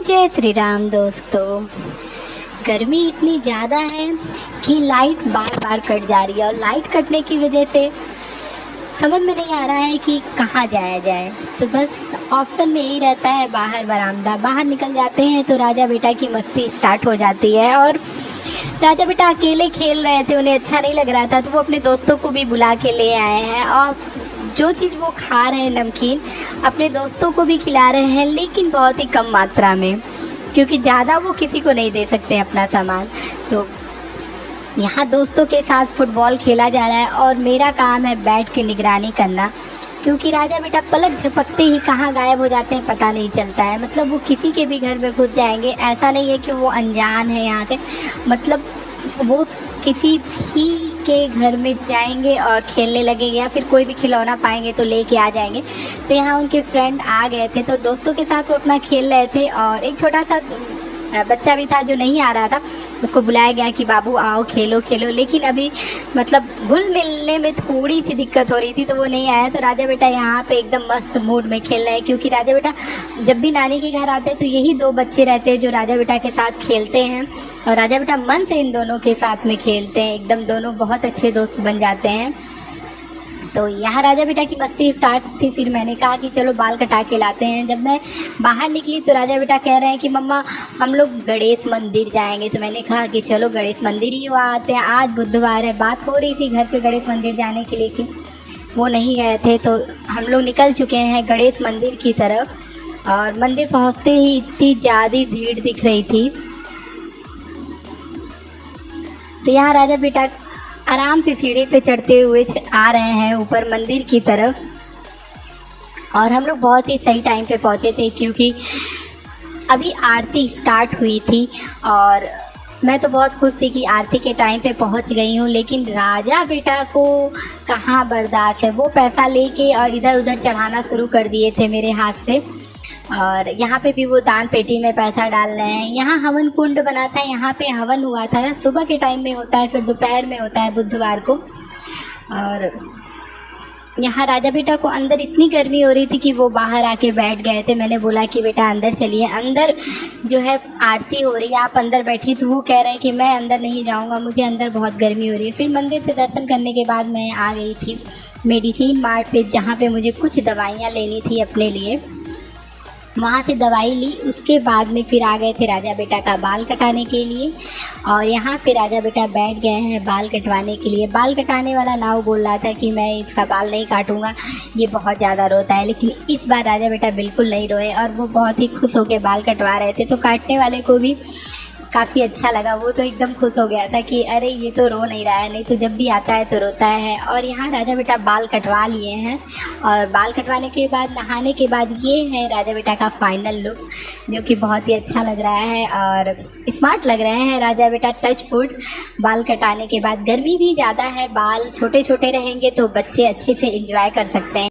जय श्री राम दोस्तों। गर्मी इतनी ज़्यादा है कि लाइट बार बार कट जा रही है और लाइट कटने की वजह से समझ में नहीं आ रहा है कि कहाँ जाया जाए। तो बस ऑप्शन में यही रहता है बाहर बरामदा। बाहर निकल जाते हैं तो राजा बेटा की मस्ती स्टार्ट हो जाती है। और राजा बेटा अकेले खेल रहे थे, उन्हें अच्छा नहीं लग रहा था, तो वो अपने दोस्तों को भी बुला के ले आए हैं। और जो चीज़ वो खा रहे हैं नमकीन, अपने दोस्तों को भी खिला रहे हैं, लेकिन बहुत ही कम मात्रा में, क्योंकि ज़्यादा वो किसी को नहीं दे सकते अपना सामान। तो यहाँ दोस्तों के साथ फुटबॉल खेला जा रहा है और मेरा काम है बैठ के निगरानी करना, क्योंकि राजा बेटा पलक झपकते ही कहाँ गायब हो जाते हैं पता नहीं चलता है। मतलब वो किसी के भी घर में घुस जाएंगे, ऐसा नहीं है कि वो अनजान है यहाँ से, मतलब वो किसी भी के घर में जाएंगे और खेलने लगेंगे, या फिर कोई भी खिलौना पाएंगे तो लेके आ जाएंगे। तो यहाँ उनके फ्रेंड आ गए थे, तो दोस्तों के साथ वो अपना खेल रहे थे। और एक छोटा सा बच्चा भी था जो नहीं आ रहा था, उसको बुलाया गया कि बाबू आओ खेलो खेलो, लेकिन अभी मतलब घुल मिलने में थोड़ी सी दिक्कत हो रही थी, तो वो नहीं आया। तो राजा बेटा यहाँ पे एकदम मस्त मूड में खेल रहे हैं, क्योंकि राजा बेटा जब भी नानी के घर आते हैं तो यही दो बच्चे रहते हैं जो राजा बेटा के साथ खेलते हैं, और राजा बेटा मन से इन दोनों के साथ में खेलते हैं, एकदम दोनों बहुत अच्छे दोस्त बन जाते हैं। तो यहाँ राजा बेटा की मस्ती स्टार्ट थी। फिर मैंने कहा कि चलो बाल कटा के लाते हैं। जब मैं बाहर निकली तो राजा बेटा कह रहे हैं कि मम्मा हम लोग गणेश मंदिर जाएंगे। तो मैंने कहा कि चलो गणेश मंदिर ही आते हैं, आज बुधवार है। बात हो रही थी घर पे गणेश मंदिर जाने की, लेकिन वो नहीं गए थे। तो हम लोग निकल चुके हैं गणेश मंदिर की तरफ, और मंदिर पहुँचते ही इतनी ज़्यादा भीड़ दिख रही थी। तो यहाँ राजा बेटा आराम से सीढ़ी पे चढ़ते हुए आ रहे हैं ऊपर मंदिर की तरफ, और हम लोग बहुत ही सही टाइम पे पहुँचे थे, क्योंकि अभी आरती स्टार्ट हुई थी। और मैं तो बहुत खुश थी कि आरती के टाइम पे पहुँच गई हूँ, लेकिन राजा बेटा को कहाँ बर्दाश्त है। वो पैसा लेके और इधर उधर चढ़ाना शुरू कर दिए थे मेरे हाथ से। और यहाँ पे भी वो दान पेटी में पैसा डाल रहे हैं। यहाँ हवन कुंड बना था, यहाँ पे हवन हुआ था। सुबह के टाइम में होता है, फिर दोपहर में होता है बुधवार को। और यहाँ राजा बेटा को अंदर इतनी गर्मी हो रही थी कि वो बाहर आके बैठ गए थे। मैंने बोला कि बेटा अंदर चलिए, अंदर जो है आरती हो रही है, आप अंदर बैठिए। तो वो कह रहे हैं कि मैं अंदर नहीं जाऊँगा, मुझे अंदर बहुत गर्मी हो रही है। फिर मंदिर से दर्शन करने के बाद मैं आ गई थी मेडिसिन मार्ट पे, जहाँ पे मुझे कुछ दवाइयाँ लेनी थी अपने लिए। वहाँ से दवाई ली, उसके बाद में फिर आ गए थे राजा बेटा का बाल कटाने के लिए। और यहाँ पे राजा बेटा बैठ गए हैं बाल कटवाने के लिए। बाल कटाने वाला नाव बोल रहा था कि मैं इसका बाल नहीं काटूंगा, ये बहुत ज़्यादा रोता है, लेकिन इस बार राजा बेटा बिल्कुल नहीं रोए और वो बहुत ही खुश होकर बाल कटवा रहे थे। तो काटने वाले को भी काफ़ी अच्छा लगा, वो तो एकदम खुश हो गया था कि अरे ये तो रो नहीं रहा है, नहीं तो जब भी आता है तो रोता है। और यहाँ राजा बेटा बाल कटवा लिए हैं, और बाल कटवाने के बाद नहाने के बाद ये है राजा बेटा का फाइनल लुक, जो कि बहुत ही अच्छा लग रहा है और स्मार्ट लग रहे हैं राजा बेटा। Touch wood. बाल कटाने के बाद गर्मी भी ज़्यादा है, बाल छोटे छोटे रहेंगे तो बच्चे अच्छे से एंजॉय कर सकते हैं।